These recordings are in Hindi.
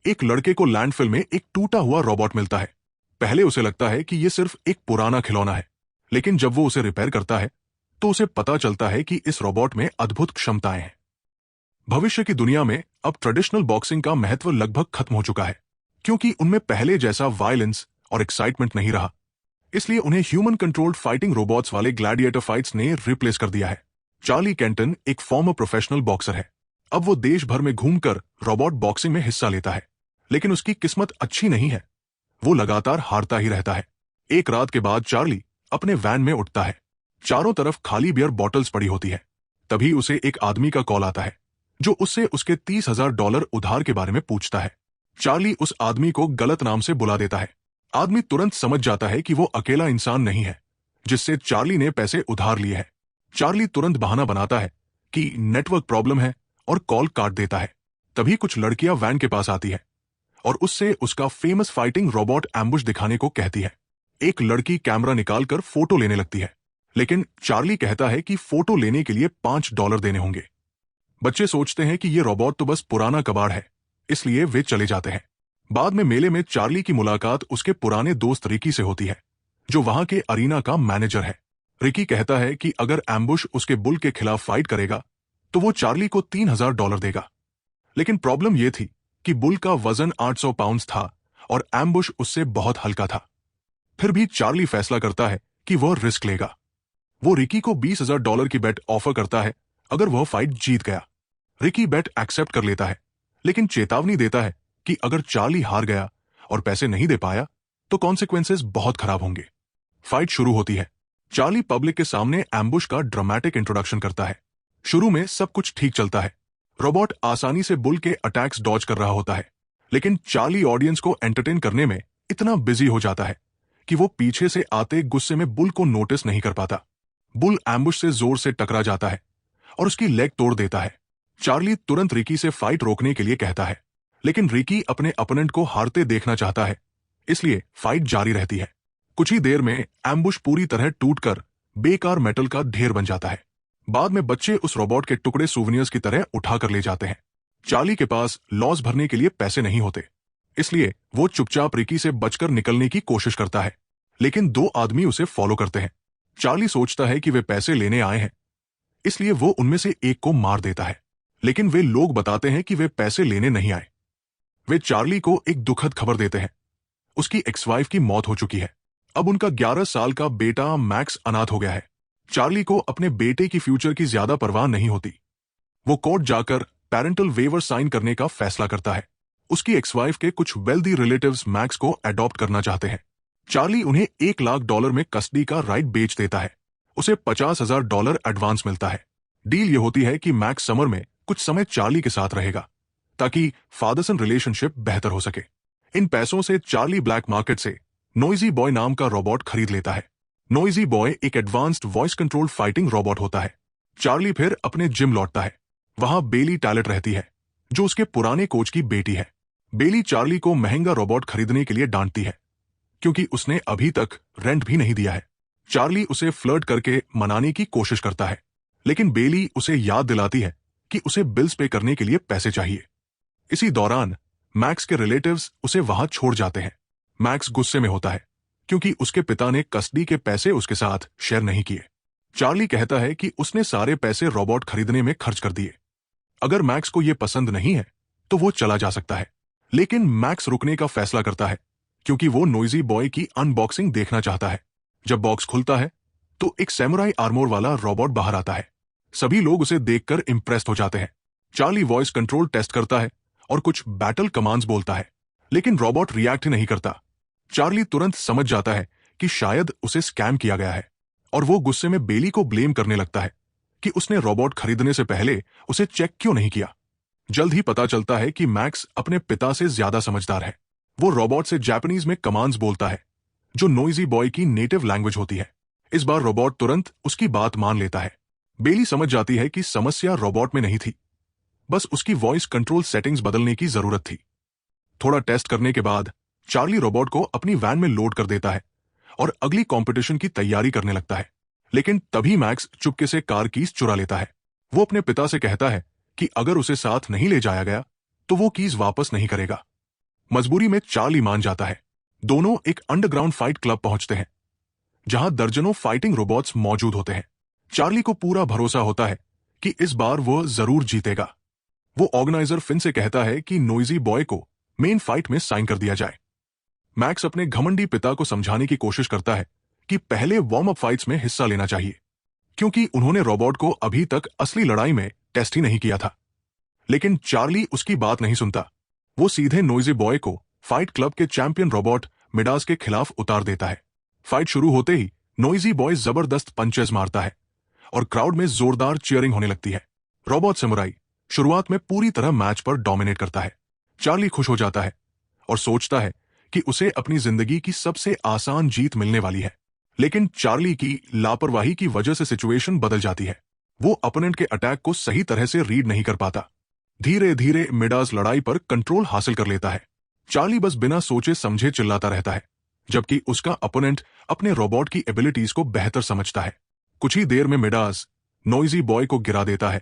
एक लड़के को लैंडफिल में एक टूटा हुआ रोबोट मिलता है। पहले उसे लगता है कि यह सिर्फ एक पुराना खिलौना है, लेकिन जब वो उसे रिपेयर करता है तो उसे पता चलता है कि इस रोबोट में अद्भुत क्षमताएं हैं। भविष्य की दुनिया में अब ट्रेडिशनल बॉक्सिंग का महत्व लगभग खत्म हो चुका है, क्योंकि उनमें पहले जैसा वायलेंस और एक्साइटमेंट नहीं रहा। इसलिए उन्हें ह्यूमन कंट्रोल्ड फाइटिंग रोबोट्स वाले ग्लैडिएटर फाइट्स ने रिप्लेस कर दिया है। चार्ली कैंटन एक फॉर्मर प्रोफेशनल बॉक्सर है। अब वो देश भर में घूमकर रोबोट बॉक्सिंग में हिस्सा लेता है, लेकिन उसकी किस्मत अच्छी नहीं है। वो लगातार हारता ही रहता है। एक रात के बाद चार्ली अपने वैन में उठता है। चारों तरफ खाली बियर बॉटल्स पड़ी होती है। तभी उसे एक आदमी का कॉल आता है, जो उससे उसके $30,000 उधार के बारे में पूछता है। चार्ली उस आदमी को गलत नाम से बुला देता है। आदमी तुरंत समझ जाता है कि वो अकेला इंसान नहीं है जिससे चार्ली ने पैसे उधार लिए हैं। चार्ली तुरंत बहाना बनाता है कि नेटवर्क प्रॉब्लम है और कॉल काट देता है। तभी कुछ लड़कियां वैन के पास आती है और उससे उसका फेमस फाइटिंग रोबोट एम्बुश दिखाने को कहती है। एक लड़की कैमरा निकालकर फोटो लेने लगती है, लेकिन चार्ली कहता है कि फोटो लेने के लिए $5 देने होंगे। बच्चे सोचते हैं कि ये रोबोट तो बस पुराना कबाड़ है, इसलिए वे चले जाते हैं। बाद में मेले में चार्ली की मुलाकात उसके पुराने दोस्त रिकी से होती है, जो वहां के अरीना का मैनेजर है। रिकी कहता है कि अगर एम्बुश उसके बुल के खिलाफ फाइट करेगा तो वो चार्ली को $3,000 देगा। लेकिन प्रॉब्लम यह थी कि बुल का वजन 800 पाउंड था और एम्बुश उससे बहुत हल्का था। फिर भी चार्ली फैसला करता है कि वह रिस्क लेगा। वो रिकी को $20,000 की बेट ऑफर करता है अगर वह फाइट जीत गया। रिकी बेट एक्सेप्ट कर लेता है, लेकिन चेतावनी देता है कि अगर चार्ली हार गया और पैसे नहीं दे पाया तो कॉन्सिक्वेंसेस बहुत खराब होंगे। फाइट शुरू होती है। चार्ली पब्लिक के सामने एम्बुश का ड्रामेटिक इंट्रोडक्शन करता है। शुरू में सब कुछ ठीक चलता है। रोबोट आसानी से बुल के अटैक्स डॉज कर रहा होता है, लेकिन चार्ली ऑडियंस को एंटरटेन करने में इतना बिजी हो जाता है कि वो पीछे से आते गुस्से में बुल को नोटिस नहीं कर पाता। बुल एम्बुश से जोर से टकरा जाता है और उसकी लेग तोड़ देता है। चार्ली तुरंत रिकी से फाइट रोकने के लिए कहता है, लेकिन रिकी अपने अपोनेंट को हारते देखना चाहता है, इसलिए फाइट जारी रहती है। कुछ ही देर में एम्बुश पूरी तरह टूटकर बेकार मेटल का ढेर बन जाता है। बाद में बच्चे उस रोबोट के टुकड़े सूवेनियर्स की तरह उठाकर ले जाते हैं। चार्ली के पास लॉस भरने के लिए पैसे नहीं होते, इसलिए वो चुपचाप रिकी से बचकर निकलने की कोशिश करता है, लेकिन दो आदमी उसे फॉलो करते हैं। चार्ली सोचता है कि वे पैसे लेने आए हैं, इसलिए वो उनमें से एक को मार देता है, लेकिन वे लोग बताते हैं कि वे पैसे लेने नहीं आए। वे चार्ली को एक दुखद खबर देते हैं। उसकी एक्स वाइफ की मौत हो चुकी है। अब उनका 11 साल का बेटा मैक्स अनाथ हो गया है। चार्ली को अपने बेटे की फ्यूचर की ज्यादा परवाह नहीं होती। वो कोर्ट जाकर पेरेंटल वेवर साइन करने का फैसला करता है। उसकी एक्स वाइफ के कुछ वेल्दी रिलेटिव्स मैक्स को अडॉप्ट करना चाहते हैं। चार्ली उन्हें $1,00,000 में कस्टडी का राइट बेच देता है। उसे $50,000 एडवांस मिलता है। डील ये होती है कि मैक्स समर में कुछ समय चार्ली के साथ रहेगा, ताकि फादर सन रिलेशनशिप बेहतर हो सके। इन पैसों से चार्ली ब्लैक मार्केट से नॉइजी बॉय नाम का रोबोट खरीद लेता है। नॉइजी बॉय एक advanced voice control fighting robot होता है। चार्ली फिर अपने जिम लौटता है। वहां बेली टैलेट रहती है, जो उसके पुराने कोच की बेटी है। बेली चार्ली को महंगा रोबोट खरीदने के लिए डांटती है, क्योंकि उसने अभी तक रेंट भी नहीं दिया है। चार्ली उसे फ्लर्ट करके मनाने की कोशिश करता है, लेकिन बेली उसे याद दिलाती है कि उसे बिल्स पे करने के लिए पैसे चाहिए। इसी दौरान मैक्स के रिलेटिव्स उसे वहां छोड़ जाते हैं। मैक्स गुस्से में होता है, क्योंकि उसके पिता ने कस्टडी के पैसे उसके साथ शेयर नहीं किए। चार्ली कहता है कि उसने सारे पैसे रोबोट खरीदने में खर्च कर दिए। अगर मैक्स को यह पसंद नहीं है तो वो चला जा सकता है, लेकिन मैक्स रुकने का फैसला करता है, क्योंकि वो नॉइजी बॉय की अनबॉक्सिंग देखना चाहता है। जब बॉक्स खुलता है तो एक सैमुराई आर्मोर वाला रोबोट बाहर आता है। सभी लोग उसे देखकर इंप्रेस्ड हो जाते हैं। चार्ली वॉइस कंट्रोल टेस्ट करता है और कुछ बैटल कमांड्स बोलता है, लेकिन रोबोट रिएक्ट नहीं करता। चार्ली तुरंत समझ जाता है कि शायद उसे स्कैम किया गया है, और वो गुस्से में बेली को ब्लेम करने लगता है कि उसने रोबोट खरीदने से पहले उसे चेक क्यों नहीं किया। जल्द ही पता चलता है कि मैक्स अपने पिता से ज्यादा समझदार है। वो रोबोट से जापानीज में कमांड्स बोलता है, जो नॉइजी बॉय की नेटिव लैंग्वेज होती है। इस बार रोबोट तुरंत उसकी बात मान लेता है। बेली समझ जाती है कि समस्या रोबोट में नहीं थी, बस उसकी वॉइस कंट्रोल सेटिंग्स बदलने की जरूरत थी। थोड़ा टेस्ट करने के बाद चार्ली रोबोट को अपनी वैन में लोड कर देता है और अगली कंपटीशन की तैयारी करने लगता है। लेकिन तभी मैक्स चुपके से कार कीज चुरा लेता है। वो अपने पिता से कहता है कि अगर उसे साथ नहीं ले जाया गया तो वो कीज वापस नहीं करेगा। मजबूरी में चार्ली मान जाता है। दोनों एक अंडरग्राउंड फाइट क्लब पहुंचते हैं जहां दर्जनों फाइटिंग रोबोट्स मौजूद होते हैं। चार्ली को पूरा भरोसा होता है कि इस बार वो जरूर जीतेगा। वो ऑर्गेनाइजर फिन से कहता है कि नोइजी बॉय को मेन फाइट में साइन कर दिया जाए। मैक्स अपने घमंडी पिता को समझाने की कोशिश करता है कि पहले वार्म अप फाइट्स में हिस्सा लेना चाहिए, क्योंकि उन्होंने रोबोट को अभी तक असली लड़ाई में टेस्ट ही नहीं किया था। लेकिन चार्ली उसकी बात नहीं सुनता। वो सीधे नोइजी बॉय को फाइट क्लब के चैंपियन रोबोट मिडास के खिलाफ उतार देता है। फाइट शुरू होते ही नोइजी बॉय जबरदस्त पंचेस मारता है और क्राउड में जोरदार चीयरिंग होने लगती है। रोबोट समुराई शुरुआत में पूरी तरह मैच पर डोमिनेट करता है। चार्ली खुश हो जाता है और सोचता है कि उसे अपनी जिंदगी की सबसे आसान जीत मिलने वाली है। लेकिन चार्ली की लापरवाही की वजह से सिचुएशन बदल जाती है। वो अपोनेंट के अटैक को सही तरह से रीड नहीं कर पाता। धीरे धीरे मिडास लड़ाई पर कंट्रोल हासिल कर लेता है। चार्ली बस बिना सोचे समझे चिल्लाता रहता है, जबकि उसका अपोनेंट अपने रोबोट की एबिलिटीज को बेहतर समझता है। कुछ ही देर में मिडास नोइजी बॉय को गिरा देता है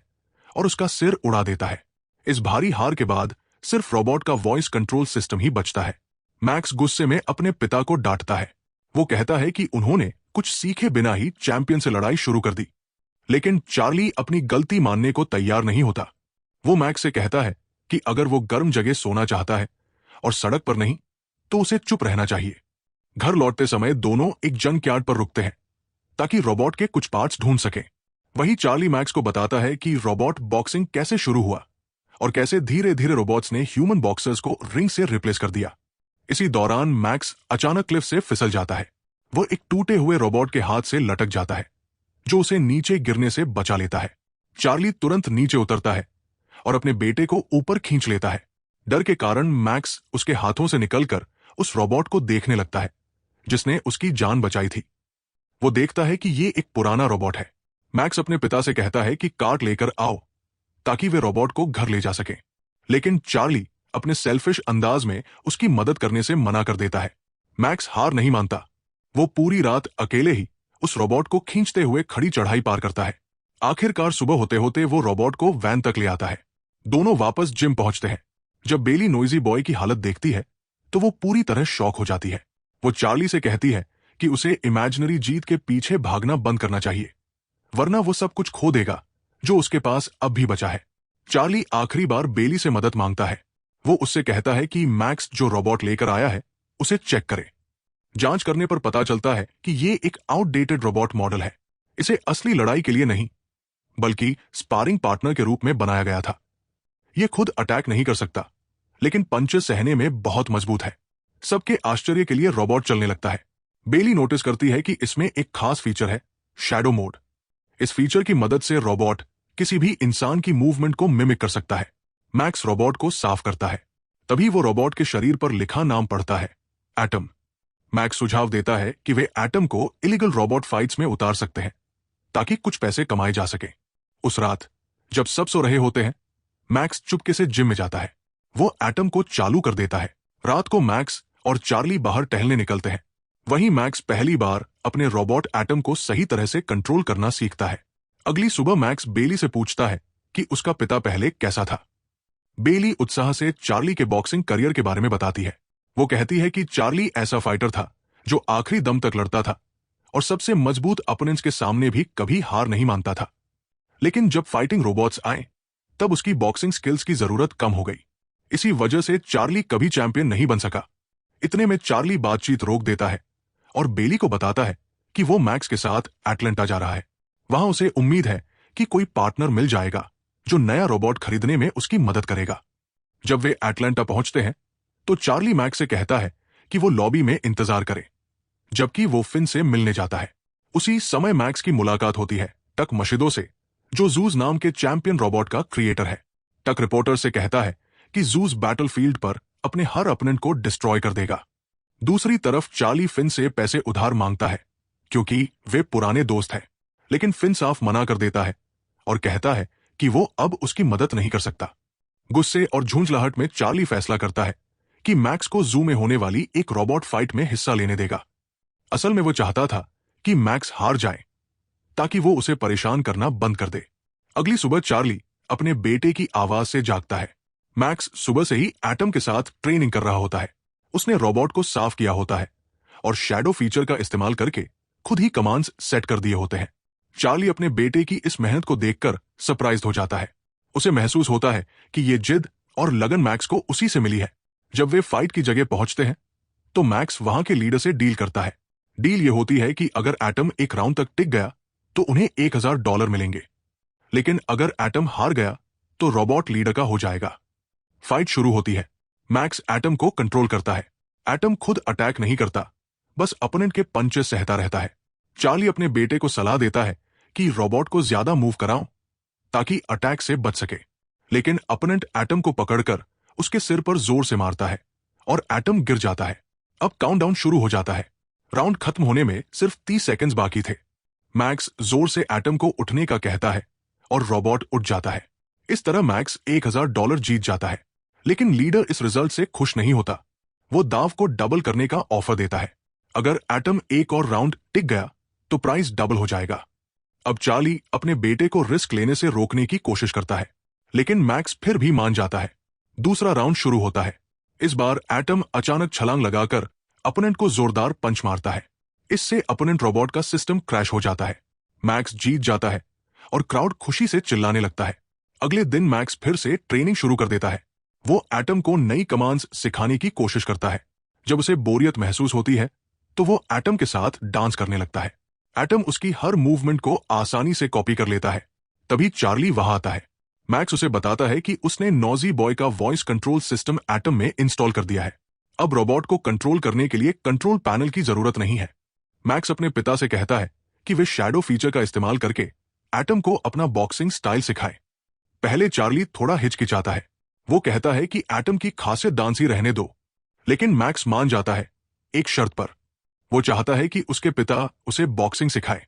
और उसका सिर उड़ा देता है। इस भारी हार के बाद सिर्फ रोबोट का वॉइस कंट्रोल सिस्टम ही बचता है। मैक्स गुस्से में अपने पिता को डांटता है। वो कहता है कि उन्होंने कुछ सीखे बिना ही चैंपियन से लड़ाई शुरू कर दी। लेकिन चार्ली अपनी गलती मानने को तैयार नहीं होता। वो मैक्स से कहता है कि अगर वो गर्म जगह सोना चाहता है और सड़क पर नहीं, तो उसे चुप रहना चाहिए। घर लौटते समय दोनों एक जंक यार्ड पर रुकते हैं ताकि रोबोट के कुछ पार्ट्स ढूंढ सकें। वहीं चार्ली मैक्स को बताता है कि रोबोट बॉक्सिंग कैसे शुरू हुआ और कैसे धीरे धीरे रोबोट्स ने ह्यूमन बॉक्सर्स को रिंग से रिप्लेस कर दिया। इसी दौरान मैक्स अचानक क्लिफ से फिसल जाता है। वो एक टूटे हुए रोबोट के हाथ से लटक जाता है, जो उसे नीचे गिरने से बचा लेता है। चार्ली तुरंत नीचे उतरता है और अपने बेटे को ऊपर खींच लेता है। डर के कारण मैक्स उसके हाथों से निकलकर उस रोबोट को देखने लगता है जिसने उसकी जान बचाई थी। वो देखता है कि ये एक पुराना रोबोट है। मैक्स अपने पिता से कहता है कि कार्ट लेकर आओ ताकि वे रोबोट को घर ले जा सकें। लेकिन चार्ली अपने सेल्फिश अंदाज में उसकी मदद करने से मना कर देता है। मैक्स हार नहीं मानता। वो पूरी रात अकेले ही उस रोबोट को खींचते हुए खड़ी चढ़ाई पार करता है। आखिरकार सुबह होते होते वो रोबोट को वैन तक ले आता है। दोनों वापस जिम पहुंचते हैं। जब बेली नोइजी बॉय की हालत देखती है तो वो पूरी तरह शॉक हो जाती है। वो चार्ली से कहती है कि उसे इमेजिनरी जीत के पीछे भागना बंद करना चाहिए, वरना वो सब कुछ खो देगा जो उसके पास अब भी बचा है। चार्ली आखिरी बार बेली से मदद मांगता है। वो उससे कहता है कि मैक्स जो रोबोट लेकर आया है उसे चेक करे। जांच करने पर पता चलता है कि ये एक आउटडेटेड रोबोट मॉडल है। इसे असली लड़ाई के लिए नहीं, बल्कि स्पारिंग पार्टनर के रूप में बनाया गया था। ये खुद अटैक नहीं कर सकता, लेकिन पंचेस सहने में बहुत मजबूत है। सबके आश्चर्य के लिए रोबोट चलने लगता है। बेली नोटिस करती है कि इसमें एक खास फीचर है, शैडो मोड। इस फीचर की मदद से रोबोट किसी भी इंसान की मूवमेंट को मिमिक कर सकता है। मैक्स रोबोट को साफ करता है। तभी वो रोबोट के शरीर पर लिखा नाम पढ़ता है, एटम। मैक्स सुझाव देता है कि वे एटम को इलीगल रोबोट फाइट्स में उतार सकते हैं ताकि कुछ पैसे कमाए जा सके। उस रात जब सब सो रहे होते हैं, मैक्स चुपके से जिम में जाता है। वो एटम को चालू कर देता है। रात को मैक्स और चार्ली बाहर टहलने निकलते हैं। वहीं मैक्स पहली बार अपने रोबोट एटम को सही तरह से कंट्रोल करना सीखता है। अगली सुबह मैक्स बेली से पूछता है कि उसका पिता पहले कैसा था। बेली उत्साह से चार्ली के बॉक्सिंग करियर के बारे में बताती है। वो कहती है कि चार्ली ऐसा फाइटर था जो आखिरी दम तक लड़ता था और सबसे मजबूत अपोनेंट्स के सामने भी कभी हार नहीं मानता था। लेकिन जब फाइटिंग रोबोट्स आए, तब उसकी बॉक्सिंग स्किल्स की जरूरत कम हो गई। इसी वजह से चार्ली कभी चैंपियन नहीं बन सका। इतने में चार्ली बातचीत रोक देता है और बेली को बताता है कि वो मैक्स के साथ एटलांटा जा रहा है। वहां उसे उम्मीद है कि कोई पार्टनर मिल जाएगा जो नया रोबोट खरीदने में उसकी मदद करेगा। जब वे एटलांटा पहुंचते हैं तो चार्ली मैक्स से कहता है कि वो लॉबी में इंतजार करे, जबकि वो फिन से मिलने जाता है। उसी समय मैक्स की मुलाकात होती है टक मशिदो से, जो जूस नाम के चैंपियन रोबोट का क्रिएटर है। टक रिपोर्टर से कहता है कि जूस बैटलफील्ड पर अपने हर अपोनेंट को डिस्ट्रॉय कर देगा। दूसरी तरफ चार्ली फिन से पैसे उधार मांगता है क्योंकि वे पुराने दोस्त हैं, लेकिन फिन साफ मना कर देता है और कहता है कि वो अब उसकी मदद नहीं कर सकता। गुस्से और झुंझलाहट में चार्ली फैसला करता है कि मैक्स को जू में होने वाली एक रोबोट फाइट में हिस्सा लेने देगा। असल में वो चाहता था कि मैक्स हार जाए ताकि वो उसे परेशान करना बंद कर दे। अगली सुबह चार्ली अपने बेटे की आवाज से जागता है। मैक्स सुबह से ही एटम के साथ ट्रेनिंग कर रहा होता है। उसने रोबोट को साफ किया होता है और शैडो फीचर का इस्तेमाल करके खुद ही कमांड्स सेट कर दिए होते हैं। चार्ली अपने बेटे की इस मेहनत को देखकर सरप्राइज्ड हो जाता है। उसे महसूस होता है कि ये जिद और लगन मैक्स को उसी से मिली है। जब वे फाइट की जगह पहुंचते हैं तो मैक्स वहां के लीडर से डील करता है। डील ये होती है कि अगर एटम एक राउंड तक टिक गया तो उन्हें $1000 मिलेंगे, लेकिन अगर एटम हार गया तो रोबोट लीडर का हो जाएगा। फाइट शुरू होती है। मैक्स एटम को कंट्रोल करता है। एटम खुद अटैक नहीं करता, बस अपोनेंट के पंचेस सहता रहता है। चार्ली अपने बेटे को सलाह देता है कि रोबोट को ज्यादा मूव कराऊं ताकि अटैक से बच सके, लेकिन अपोनेंट एटम को पकड़कर उसके सिर पर जोर से मारता है और एटम गिर जाता है। अब काउंटडाउन शुरू हो जाता है। राउंड खत्म होने में सिर्फ 30 सेकंड्स बाकी थे। मैक्स जोर से एटम को उठने का कहता है और रोबोट उठ जाता है। इस तरह मैक्स $1000 जीत जाता है। लेकिन लीडर इस रिजल्ट से खुश नहीं होता। वो दाव को डबल करने का ऑफर देता है। अगर एटम एक और राउंड टिक गया तो प्राइस डबल हो जाएगा। अब चार्ली अपने बेटे को रिस्क लेने से रोकने की कोशिश करता है, लेकिन मैक्स फिर भी मान जाता है। दूसरा राउंड शुरू होता है। इस बार एटम अचानक छलांग लगाकर अपोनेंट को जोरदार पंच मारता है। इससे अपोनेंट रोबोट का सिस्टम क्रैश हो जाता है। मैक्स जीत जाता है और क्राउड खुशी से चिल्लाने लगता है। अगले दिन मैक्स फिर से ट्रेनिंग शुरू कर देता है। वो एटम को नई कमांड्स सिखाने की कोशिश करता है। जब उसे बोरियत महसूस होती है तो वो एटम के साथ डांस करने लगता है। एटम उसकी हर मूवमेंट को आसानी से कॉपी कर लेता है। तभी चार्ली वहां आता है। मैक्स उसे बताता है कि उसने नॉजी बॉय का वॉइस कंट्रोल सिस्टम एटम में इंस्टॉल कर दिया है। अब रोबोट को कंट्रोल करने के लिए कंट्रोल पैनल की जरूरत नहीं है। मैक्स अपने पिता से कहता है कि वे शैडो फीचर का इस्तेमाल करके एटम को अपना बॉक्सिंग स्टाइल सिखाए। पहले चार्ली थोड़ा हिचकिचाता है। वो कहता है कि एटम की खासियत डांस ही रहने दो, लेकिन मैक्स मान जाता है, एक शर्त पर। वो चाहता है कि उसके पिता उसे बॉक्सिंग सिखाए।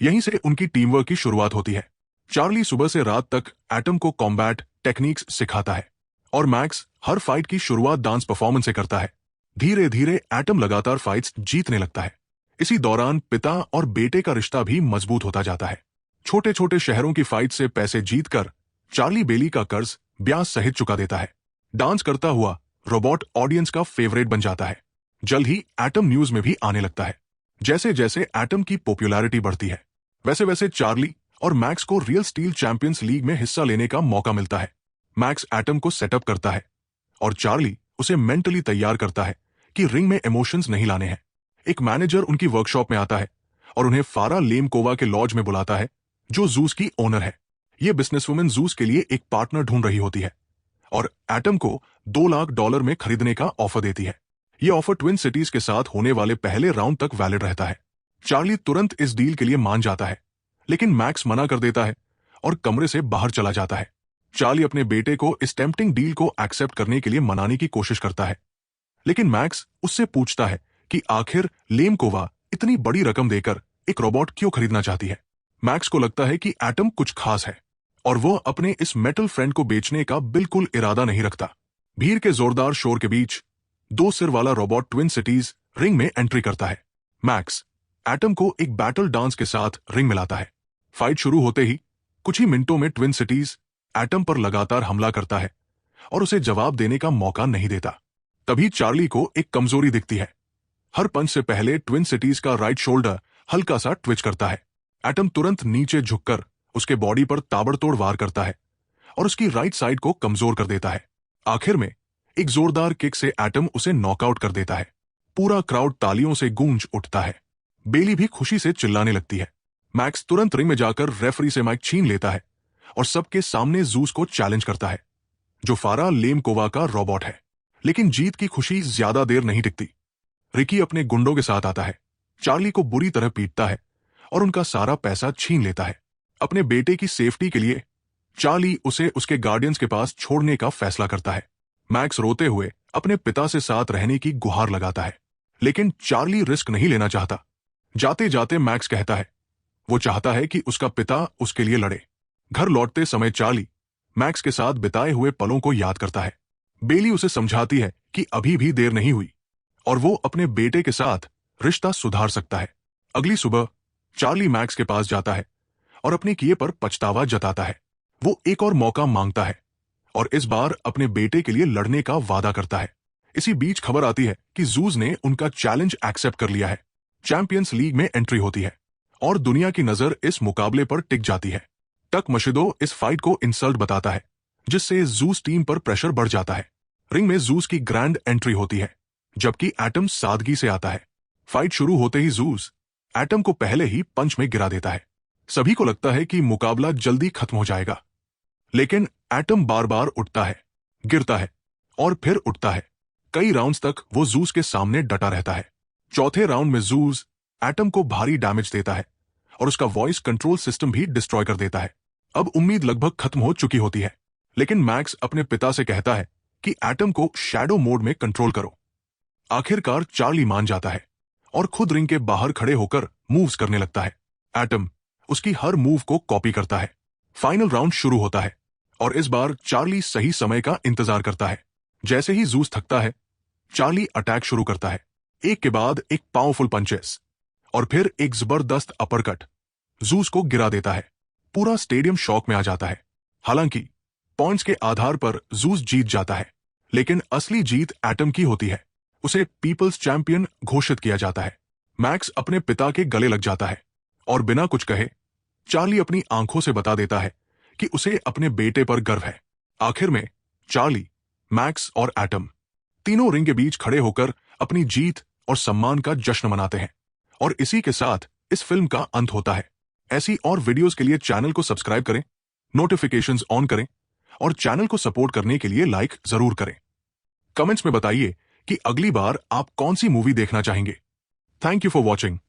यहीं से उनकी टीम वर्क की शुरुआत होती है। चार्ली सुबह से रात तक एटम को कॉम्बैट टेक्निक्स सिखाता है और मैक्स हर फाइट की शुरुआत डांस परफॉर्मेंस से करता है। धीरे धीरे एटम लगातार फाइट्स जीतने लगता है। इसी दौरान पिता और बेटे का रिश्ता भी मजबूत होता जाता है। छोटे छोटे शहरों की फाइट से पैसे जीतकर चार्ली बेली का कर्ज ब्याज सहित चुका देता है। डांस करता हुआ रोबोट ऑडियंस का फेवरेट बन जाता है। जल्द ही एटम न्यूज में भी आने लगता है। जैसे जैसे एटम की पॉपुलैरिटी बढ़ती है, वैसे वैसे चार्ली और मैक्स को रियल स्टील चैंपियंस लीग में हिस्सा लेने का मौका मिलता है। मैक्स एटम को सेटअप करता है और चार्ली उसे मेंटली तैयार करता है कि रिंग में इमोशंस नहीं लाने हैं। एक मैनेजर उनकी वर्कशॉप में आता है और उन्हें फारा लेमकोवा के लॉज में बुलाता है, जो जूस की ओनर है। ये बिजनेसवुमन जूस के लिए एक पार्टनर ढूंढ रही होती है और एटम को $2 लाख में खरीदने का ऑफर देती है। यह ऑफर ट्विन सिटीज के साथ होने वाले पहले राउंड तक वैलिड रहता है। चार्ली तुरंत इस डील के लिए मान जाता है, लेकिन मैक्स मना कर देता है और कमरे से बाहर चला जाता है। चार्ली अपने बेटे को इस टेम्पटिंग डील को एक्सेप्ट करने के लिए मनाने की कोशिश करता है, लेकिन मैक्स उससे पूछता है कि आखिर लेमकोवा इतनी बड़ी रकम देकर एक रोबोट क्यों खरीदना चाहती है। मैक्स को लगता है कि एटम कुछ खास है और वो अपने इस मेटल फ्रेंड को बेचने का बिल्कुल इरादा नहीं रखता। भीड़ के जोरदार शोर के बीच 2 सिर वाला रोबोट ट्विन सिटीज रिंग में एंट्री करता है। मैक्स एटम को एक बैटल डांस के साथ रिंग मिलाता है। फाइट शुरू होते ही कुछ ही मिनटों में ट्विन सिटीज एटम पर लगातार हमला करता है और उसे जवाब देने का मौका नहीं देता। तभी चार्ली को एक कमजोरी दिखती है। हर पंच से पहले ट्विन सिटीज का राइट शोल्डर हल्का सा ट्विच करता है। एटम तुरंत नीचे झुककर उसके बॉडी पर ताबड़तोड़ वार करता है और उसकी राइट साइड को कमजोर कर देता है। आखिर में एक जोरदार किक से एटम उसे नॉकआउट कर देता है। पूरा क्राउड तालियों से गूंज उठता है। बेली भी खुशी से चिल्लाने लगती है। मैक्स तुरंत रिंग में जाकर रेफरी से माइक छीन लेता है और सबके सामने जूस को चैलेंज करता है, जो फारा लेमकोवा का रोबोट है। लेकिन जीत की खुशी ज्यादा देर नहीं टिकती। रिकी अपने गुंडों के साथ आता है, चार्ली को बुरी तरह पीटता है और उनका सारा पैसा छीन लेता है। अपने बेटे की सेफ्टी के लिए चार्ली उसे उसके गार्डियंस के पास छोड़ने का फैसला करता है। मैक्स रोते हुए अपने पिता से साथ रहने की गुहार लगाता है, लेकिन चार्ली रिस्क नहीं लेना चाहता। जाते जाते मैक्स कहता है वो चाहता है कि उसका पिता उसके लिए लड़े। घर लौटते समय चार्ली मैक्स के साथ बिताए हुए पलों को याद करता है। बेली उसे समझाती है कि अभी भी देर नहीं हुई और वो अपने बेटे के साथ रिश्ता सुधार सकता है। अगली सुबह चार्ली मैक्स के पास जाता है और अपने किए पर पछतावा जताता है। वो एक और मौका मांगता है और इस बार अपने बेटे के लिए लड़ने का वादा करता है। इसी बीच खबर आती है कि जूस ने उनका चैलेंज एक्सेप्ट कर लिया है। चैंपियंस लीग में एंट्री होती है और दुनिया की नजर इस मुकाबले पर टिक जाती है। टक मशिदो इस फाइट को इंसल्ट बताता है, जिससे जूस टीम पर प्रेशर बढ़ जाता है। रिंग में जूस की ग्रैंड एंट्री होती है, जबकि एटम सादगी से आता है। फाइट शुरू होते ही जूस एटम को पहले ही पंच में गिरा देता है। सभी को लगता है कि मुकाबला जल्दी खत्म हो जाएगा, लेकिन एटम बार बार उठता है, गिरता है और फिर उठता है। कई राउंड्स तक वो जूस के सामने डटा रहता है। चौथे राउंड में जूस एटम को भारी डैमेज देता है और उसका वॉइस कंट्रोल सिस्टम भी डिस्ट्रॉय कर देता है। अब उम्मीद लगभग खत्म हो चुकी होती है, लेकिन मैक्स अपने पिता से कहता है कि एटम को शैडो मोड में कंट्रोल करो। आखिरकार चार्ली मान जाता है और खुद रिंग के बाहर खड़े होकर मूव्स करने लगता है। एटम उसकी हर मूव को कॉपी करता है। फाइनल राउंड शुरू होता है और इस बार चार्ली सही समय का इंतजार करता है। जैसे ही जूस थकता है, चार्ली अटैक शुरू करता है, एक के बाद एक पावरफुल पंचेस और फिर एक जबरदस्त अपरकट जूस को गिरा देता है। पूरा स्टेडियम शॉक में आ जाता है। हालांकि पॉइंट्स के आधार पर जूस जीत जाता है, लेकिन असली जीत एटम की होती है। उसे पीपल्स चैंपियन घोषित किया जाता है। मैक्स अपने पिता के गले लग जाता है और बिना कुछ कहे चार्ली अपनी आंखों से बता देता है कि उसे अपने बेटे पर गर्व है। आखिर में चार्ली, मैक्स और एटम तीनों रिंग के बीच खड़े होकर अपनी जीत और सम्मान का जश्न मनाते हैं। और इसी के साथ इस फिल्म का अंत होता है। ऐसी और वीडियोस के लिए चैनल को सब्सक्राइब करें, नोटिफिकेशंस ऑन करें और चैनल को सपोर्ट करने के लिए लाइक जरूर करें। कमेंट्स में बताइए कि अगली बार आप कौन सी मूवी देखना चाहेंगे। Thank you for watching.